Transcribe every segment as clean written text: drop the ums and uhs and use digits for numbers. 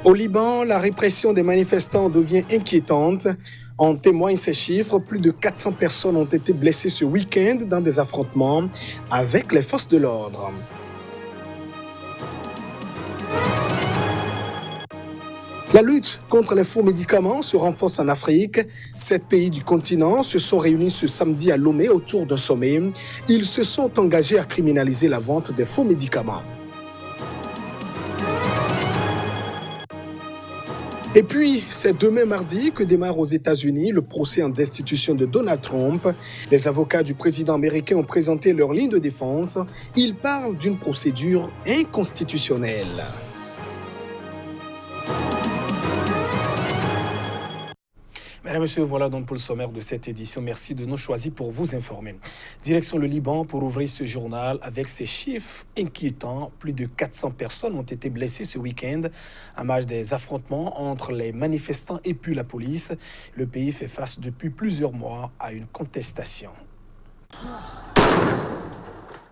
Au Liban, la répression des manifestants devient inquiétante. En témoignent ces chiffres, plus de 400 personnes ont été blessées ce week-end dans des affrontements avec les forces de l'ordre. La lutte contre les faux médicaments se renforce en Afrique. 7 pays du continent se sont réunis ce samedi à Lomé autour d'un sommet. Ils se sont engagés à criminaliser la vente des faux médicaments. Et puis, c'est demain mardi que démarre aux États-Unis le procès en destitution de Donald Trump. Les avocats du président américain ont présenté leur ligne de défense. Ils parlent d'une procédure inconstitutionnelle. Mesdames et messieurs, voilà donc pour le sommaire de cette édition. Merci de nous choisir pour vous informer. Direction le Liban pour ouvrir ce journal avec ces chiffres inquiétants. Plus de 400 personnes ont été blessées ce week-end à marge des affrontements entre les manifestants et puis la police. Le pays fait face depuis plusieurs mois à une contestation.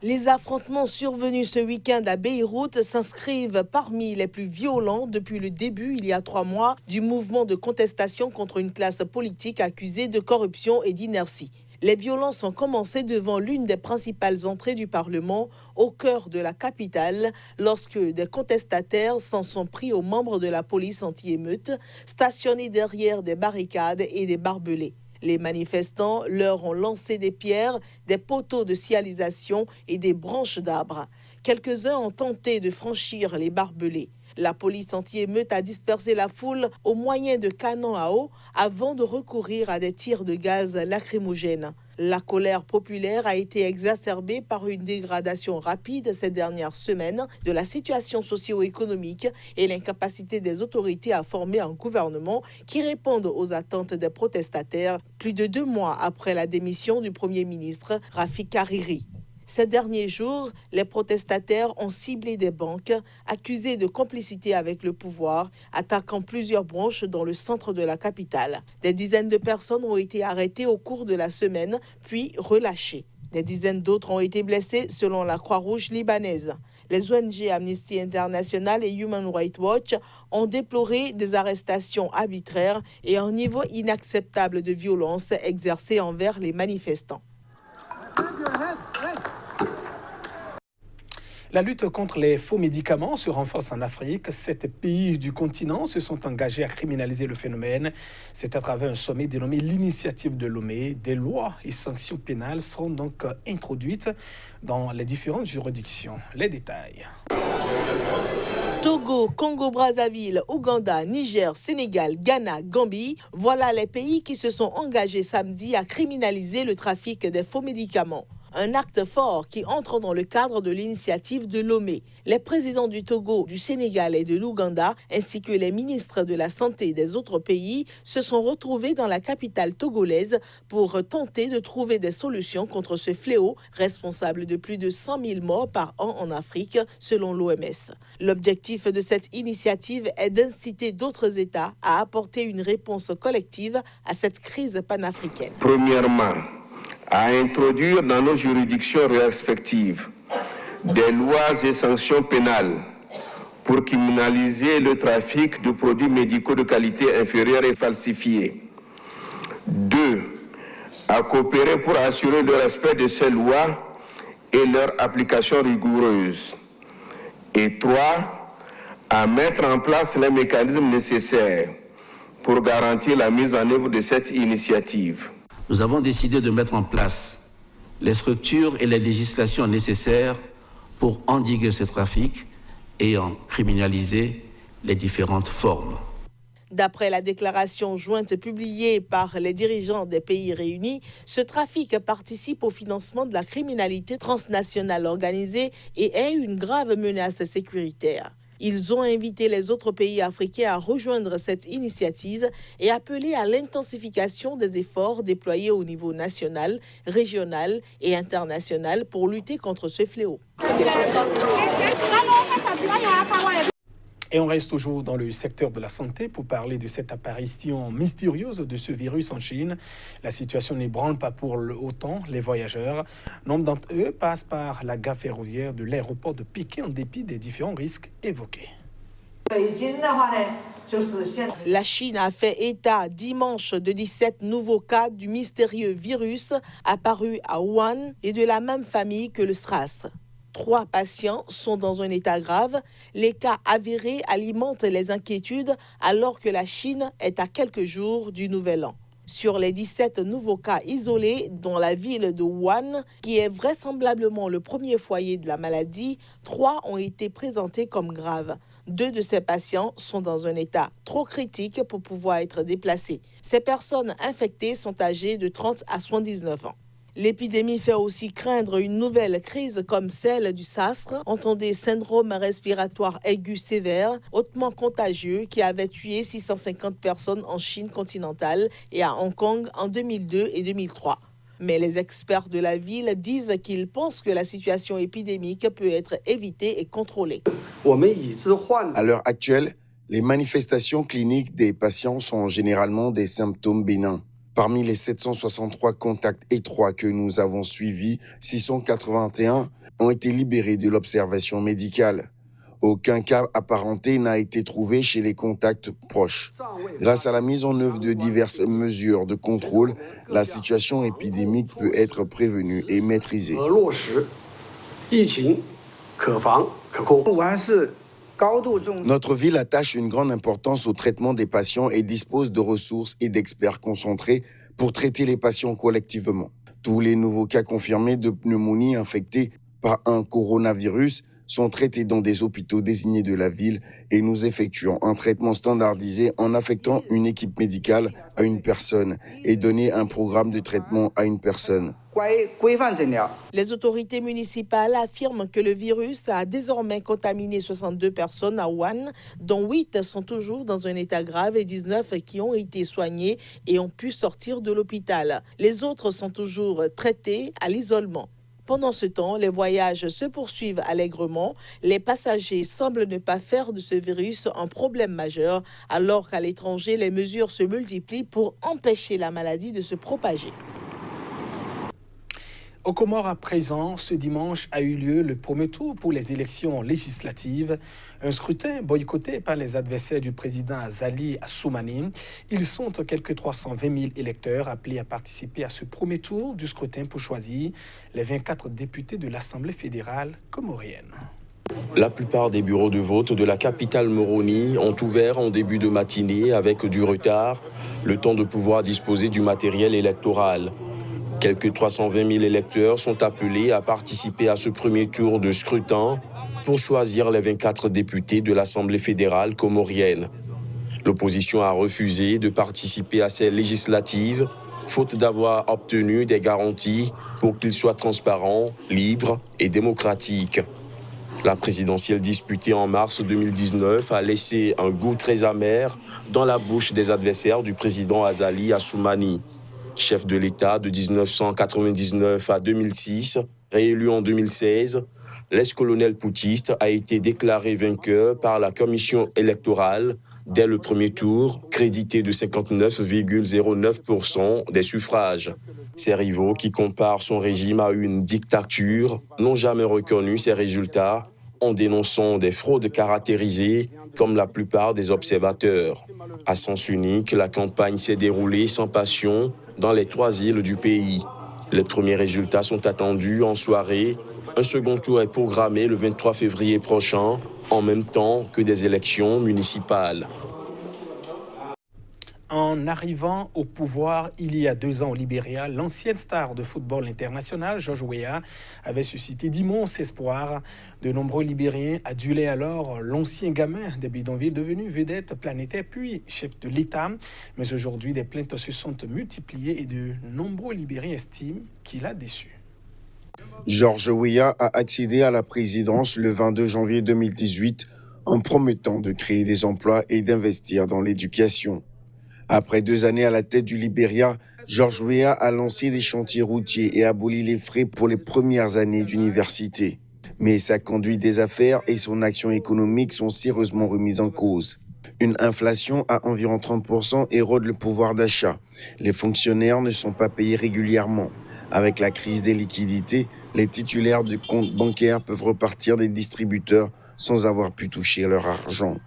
Les affrontements survenus ce week-end à Beyrouth s'inscrivent parmi les plus violents depuis le début, il y a 3 mois, du mouvement de contestation contre une classe politique accusée de corruption et d'inertie. Les violences ont commencé devant l'une des principales entrées du Parlement, au cœur de la capitale, lorsque des contestataires s'en sont pris aux membres de la police anti-émeute, stationnés derrière des barricades et des barbelés. Les manifestants leur ont lancé des pierres, des poteaux de signalisation et des branches d'arbres. Quelques-uns ont tenté de franchir les barbelés. La police anti-émeute a dispersé la foule au moyen de canons à eau avant de recourir à des tirs de gaz lacrymogènes. La colère populaire a été exacerbée par une dégradation rapide ces dernières semaines de la situation socio-économique et l'incapacité des autorités à former un gouvernement qui réponde aux attentes des protestataires plus de 2 mois après la démission du Premier ministre Rafik Hariri. Ces derniers jours, les protestataires ont ciblé des banques accusées de complicité avec le pouvoir, attaquant plusieurs branches dans le centre de la capitale. Des dizaines de personnes ont été arrêtées au cours de la semaine, puis relâchées. Des dizaines d'autres ont été blessées selon la Croix-Rouge libanaise. Les ONG Amnesty International et Human Rights Watch ont déploré des arrestations arbitraires et un niveau inacceptable de violence exercée envers les manifestants. La lutte contre les faux médicaments se renforce en Afrique. 7 pays du continent se sont engagés à criminaliser le phénomène. C'est à travers un sommet dénommé l'Initiative de Lomé. Des lois et sanctions pénales seront donc introduites dans les différentes juridictions. Les détails. Togo, Congo-Brazzaville, Ouganda, Niger, Sénégal, Ghana, Gambie, voilà les pays qui se sont engagés samedi à criminaliser le trafic des faux médicaments. Un acte fort qui entre dans le cadre de l'initiative de Lomé. Les présidents du Togo, du Sénégal et de l'Ouganda, ainsi que les ministres de la Santé des autres pays, se sont retrouvés dans la capitale togolaise pour tenter de trouver des solutions contre ce fléau responsable de plus de 100 000 morts par an en Afrique, selon l'OMS. L'objectif de cette initiative est d'inciter d'autres États à apporter une réponse collective à cette crise panafricaine. Premièrement, à introduire dans nos juridictions respectives des lois et sanctions pénales pour criminaliser le trafic de produits médicaux de qualité inférieure et falsifiés. 2. À coopérer pour assurer le respect de ces lois et leur application rigoureuse. Et 3. À mettre en place les mécanismes nécessaires pour garantir la mise en œuvre de cette initiative. Nous avons décidé de mettre en place les structures et les législations nécessaires pour endiguer ce trafic et en criminaliser les différentes formes. D'après la déclaration jointe publiée par les dirigeants des pays réunis, ce trafic participe au financement de la criminalité transnationale organisée et est une grave menace sécuritaire. Ils ont invité les autres pays africains à rejoindre cette initiative et appelé à l'intensification des efforts déployés au niveau national, régional et international pour lutter contre ce fléau. Et on reste toujours dans le secteur de la santé pour parler de cette apparition mystérieuse de ce virus en Chine. La situation n'ébranle pas pour autant les voyageurs. Nombre d'entre eux passent par la gare ferroviaire de l'aéroport de Pékin en dépit des différents risques évoqués. La Chine a fait état dimanche de 17 nouveaux cas du mystérieux virus apparu à Wuhan et de la même famille que le SRAS. 3 patients sont dans un état grave. Les cas avérés alimentent les inquiétudes alors que la Chine est à quelques jours du Nouvel An. Sur les 17 nouveaux cas isolés dans la ville de Wuhan, qui est vraisemblablement le premier foyer de la maladie, 3 ont été présentés comme graves. 2 de ces patients sont dans un état trop critique pour pouvoir être déplacés. Ces personnes infectées sont âgées de 30 à 79 ans. L'épidémie fait aussi craindre une nouvelle crise comme celle du SARS, entendez syndrome respiratoire aigu sévère, hautement contagieux, qui avait tué 650 personnes en Chine continentale et à Hong Kong en 2002 et 2003. Mais les experts de la ville disent qu'ils pensent que la situation épidémique peut être évitée et contrôlée. À l'heure actuelle, les manifestations cliniques des patients sont généralement des symptômes bénins. Parmi les 763 contacts étroits que nous avons suivis, 681 ont été libérés de l'observation médicale. Aucun cas apparenté n'a été trouvé chez les contacts proches. Grâce à la mise en œuvre de diverses mesures de contrôle, la situation épidémique peut être prévenue et maîtrisée. Notre ville attache une grande importance au traitement des patients et dispose de ressources et d'experts concentrés pour traiter les patients collectivement. Tous les nouveaux cas confirmés de pneumonie infectés par un coronavirus sont traités dans des hôpitaux désignés de la ville et nous effectuons un traitement standardisé en affectant une équipe médicale à une personne et donner un programme de traitement à une personne. Les autorités municipales affirment que le virus a désormais contaminé 62 personnes à Wuhan, dont 8 sont toujours dans un état grave et 19 qui ont été soignés et ont pu sortir de l'hôpital. Les autres sont toujours traités à l'isolement. Pendant ce temps, les voyages se poursuivent allègrement. Les passagers semblent ne pas faire de ce virus un problème majeur, alors qu'à l'étranger, les mesures se multiplient pour empêcher la maladie de se propager. Aux Comores à présent, ce dimanche a eu lieu le premier tour pour les élections législatives. Un scrutin boycotté par les adversaires du président Azali Assoumani. Ils sont quelques 320 000 électeurs appelés à participer à ce premier tour du scrutin pour choisir les 24 députés de l'Assemblée fédérale comorienne. La plupart des bureaux de vote de la capitale Moroni ont ouvert en début de matinée avec du retard, le temps de pouvoir disposer du matériel électoral. Quelques 320 000 électeurs sont appelés à participer à ce premier tour de scrutin pour choisir les 24 députés de l'Assemblée fédérale comorienne. L'opposition a refusé de participer à ces législatives, faute d'avoir obtenu des garanties pour qu'ils soient transparents, libres et démocratiques. La présidentielle disputée en mars 2019 a laissé un goût très amer dans la bouche des adversaires du président Azali Assoumani. Chef de l'État de 1999 à 2006, réélu en 2016, l'ex-colonel poutiste a été déclaré vainqueur par la commission électorale dès le premier tour, crédité de 59,09% des suffrages. Ses rivaux, qui comparent son régime à une dictature, n'ont jamais reconnu ces résultats en dénonçant des fraudes caractérisées comme la plupart des observateurs. À sens unique, la campagne s'est déroulée sans passion dans les 3 îles du pays. Les premiers résultats sont attendus en soirée. Un second tour est programmé le 23 février prochain, en même temps que des élections municipales. En arrivant au pouvoir il y a 2 ans au Libéria, l'ancienne star de football international, George Weah, avait suscité d'immenses espoirs. De nombreux Libériens adulaient alors l'ancien gamin des bidonvilles devenu vedette planétaire puis chef de l'État. Mais aujourd'hui, des plaintes se sont multipliées et de nombreux Libériens estiment qu'il a déçu. George Weah a accédé à la présidence le 22 janvier 2018 en promettant de créer des emplois et d'investir dans l'éducation. Après 2 années à la tête du Libéria, George Weah a lancé des chantiers routiers et aboli les frais pour les premières années d'université. Mais sa conduite des affaires et son action économique sont sérieusement remises en cause. Une inflation à environ 30% érode le pouvoir d'achat. Les fonctionnaires ne sont pas payés régulièrement. Avec la crise des liquidités, les titulaires de comptes bancaires peuvent repartir des distributeurs sans avoir pu toucher leur argent.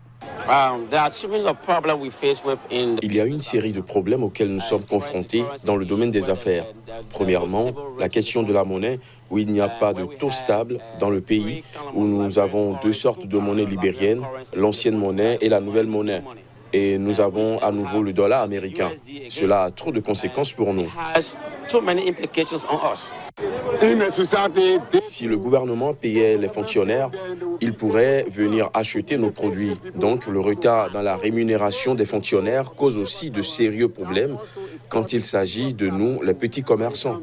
Il y a une série de problèmes auxquels nous sommes confrontés dans le domaine des affaires. Premièrement, la question de la monnaie, où il n'y a pas de taux stable dans le pays, où nous avons deux sortes de monnaie libérienne, l'ancienne monnaie et la nouvelle monnaie. Et nous avons à nouveau le dollar américain. Cela a trop de conséquences pour nous. Si le gouvernement payait les fonctionnaires, il pourrait venir acheter nos produits. Donc le retard dans la rémunération des fonctionnaires cause aussi de sérieux problèmes quand il s'agit de nous, les petits commerçants.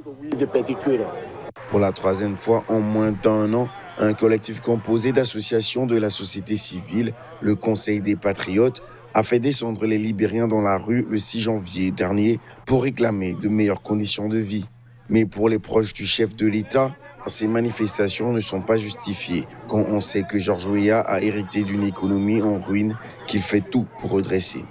Pour la troisième fois en moins d'1 an, un collectif composé d'associations de la société civile, le Conseil des Patriotes, a fait descendre les Libériens dans la rue le 6 janvier dernier pour réclamer de meilleures conditions de vie. Mais pour les proches du chef de l'État, ces manifestations ne sont pas justifiées quand on sait que George Weah a hérité d'une économie en ruine qu'il fait tout pour redresser.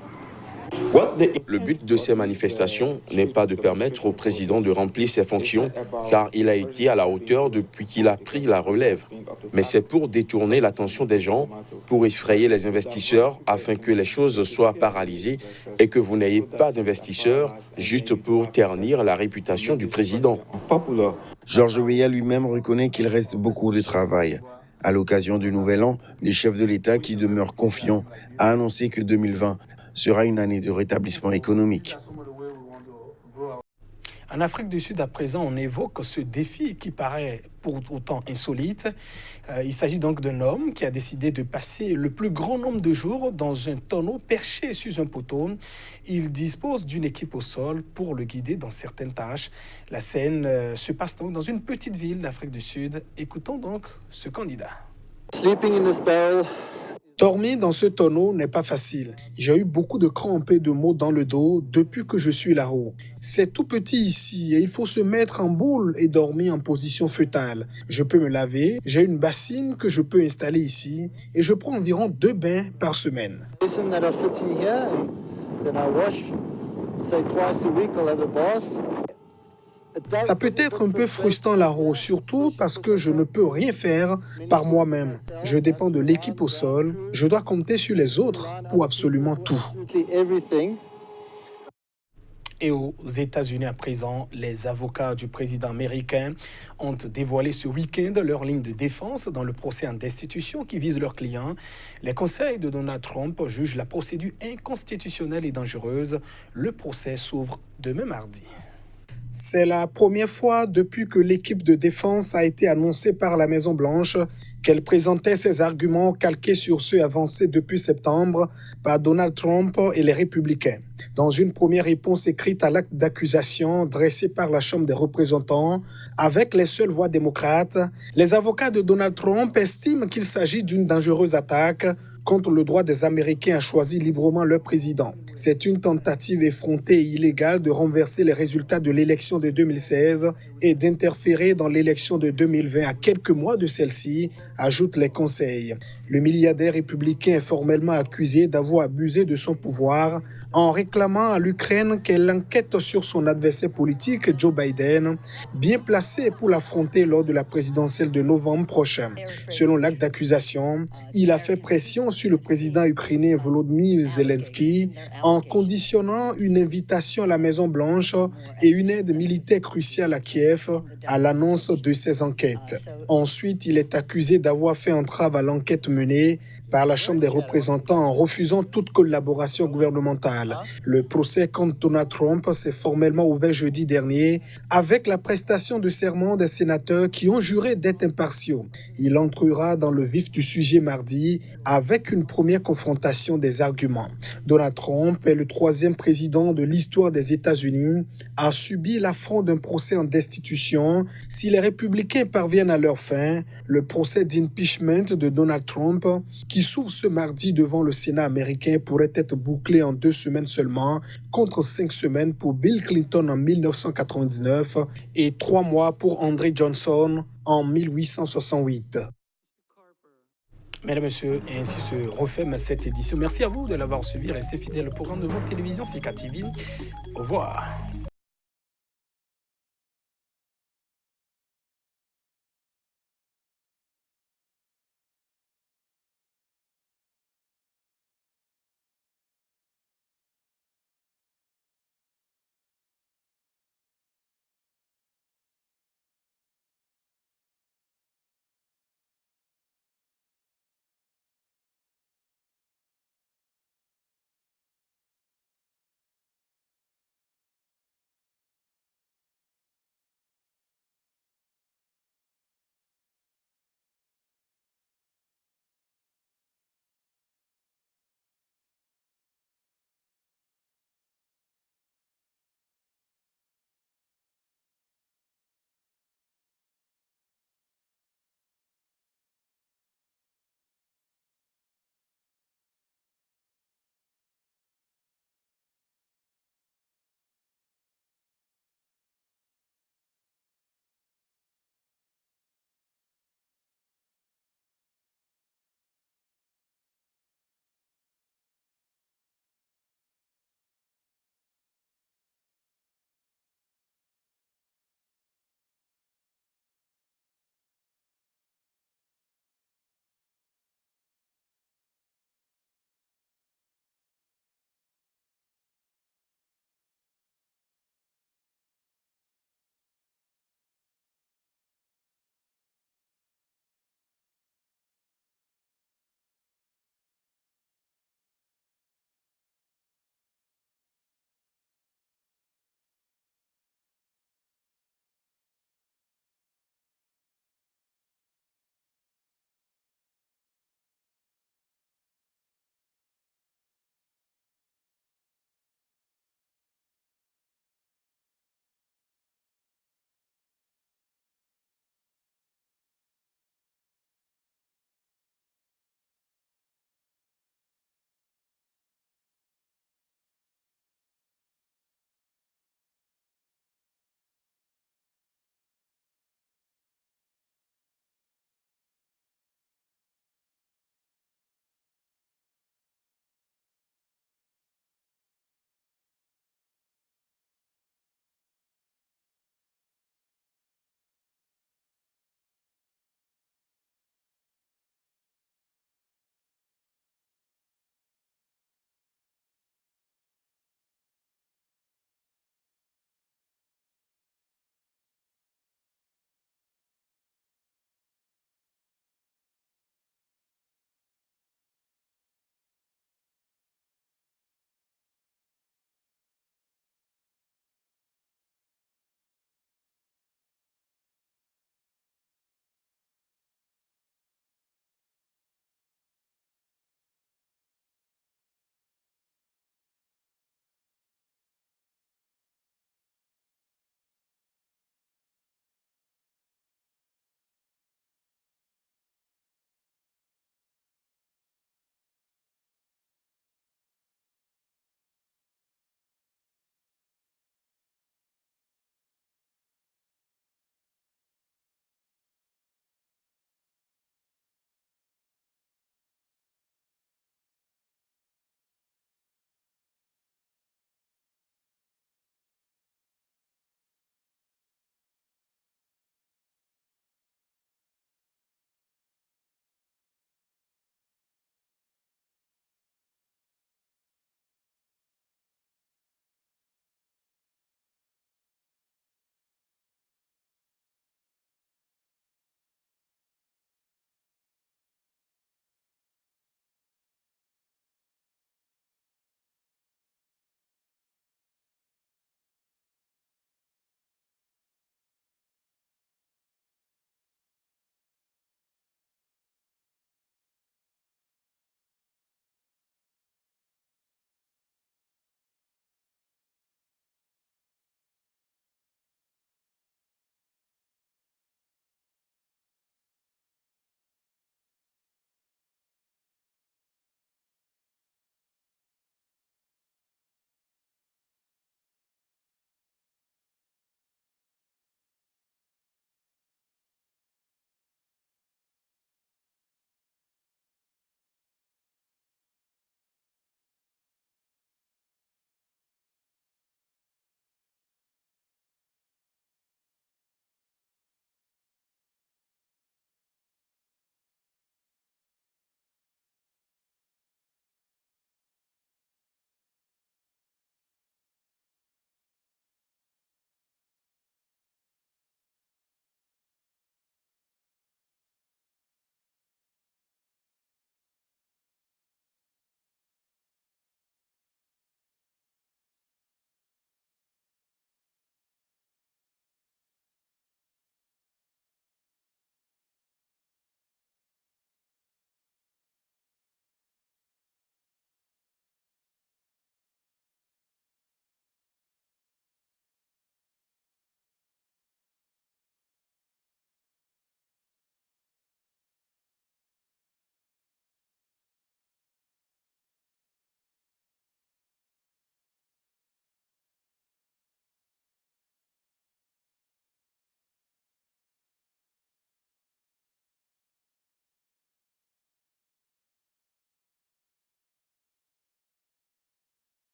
Le but de ces manifestations n'est pas de permettre au président de remplir ses fonctions, car il a été à la hauteur depuis qu'il a pris la relève. Mais c'est pour détourner l'attention des gens, pour effrayer les investisseurs, afin que les choses soient paralysées et que vous n'ayez pas d'investisseurs, juste pour ternir la réputation du président. George Weah lui-même reconnaît qu'il reste beaucoup de travail. À l'occasion du Nouvel An, le chef de l'État, qui demeure confiant, a annoncé que 2020 sera une année de rétablissement économique. En Afrique du Sud, à présent, on évoque ce défi qui paraît pour autant insolite. Il s'agit donc d'un homme qui a décidé de passer le plus grand nombre de jours dans un tonneau perché sur un poteau. Il dispose d'une équipe au sol pour le guider dans certaines tâches. La scène se passe donc dans une petite ville d'Afrique du Sud. Écoutons donc ce candidat. Dormir dans ce tonneau n'est pas facile. J'ai eu beaucoup de crampes et de maux dans le dos depuis que je suis là-haut. C'est tout petit ici et il faut se mettre en boule et dormir en position fœtale. Je peux me laver, j'ai une bassine que je peux installer ici et je prends environ 2 bains par semaine. Ça peut être un peu frustrant là-haut, surtout parce que je ne peux rien faire par moi-même. Je dépends de l'équipe au sol, je dois compter sur les autres pour absolument tout. Et aux États-Unis à présent, les avocats du président américain ont dévoilé ce week-end leur ligne de défense dans le procès en destitution qui vise leurs clients. Les conseils de Donald Trump jugent la procédure inconstitutionnelle et dangereuse. Le procès s'ouvre demain mardi. C'est la première fois depuis que l'équipe de défense a été annoncée par la Maison-Blanche qu'elle présentait ses arguments calqués sur ceux avancés depuis septembre par Donald Trump et les républicains. Dans une première réponse écrite à l'acte d'accusation dressé par la Chambre des représentants, avec les seules voix démocrates, les avocats de Donald Trump estiment qu'il s'agit d'une dangereuse attaque contre le droit des Américains à choisir librement leur président. C'est une tentative effrontée et illégale de renverser les résultats de l'élection de 2016 et d'interférer dans l'élection de 2020 à quelques mois de celle-ci, ajoutent les conseils. Le milliardaire républicain est formellement accusé d'avoir abusé de son pouvoir en réclamant à l'Ukraine qu'elle enquête sur son adversaire politique, Joe Biden, bien placé pour l'affronter lors de la présidentielle de novembre prochain. Selon l'acte d'accusation, il a fait pression sur le président ukrainien Volodymyr Zelensky en conditionnant une invitation à la Maison-Blanche et une aide militaire cruciale à Kiev à l'annonce de ces enquêtes. Ensuite, il est accusé d'avoir fait entrave à l'enquête menée par la Chambre des représentants en refusant toute collaboration gouvernementale. Le procès contre Donald Trump s'est formellement ouvert jeudi dernier avec la prestation de serment des sénateurs qui ont juré d'être impartiaux. Il entrera dans le vif du sujet mardi avec une première confrontation des arguments. Donald Trump est le 3e président de l'histoire des États-Unis à subir l'affront d'un procès en destitution. Si les républicains parviennent à leur fin, le procès d'impeachment de Donald Trump, qui s'ouvre ce mardi devant le Sénat américain, pourrait être bouclé en 2 semaines seulement, contre 5 semaines pour Bill Clinton en 1999 et 3 mois pour Andrew Johnson en 1868. Mesdames et messieurs, et ainsi se referme cette édition. Merci à vous de l'avoir suivi. Restez fidèles au programme de votre télévision CK TV. Au revoir.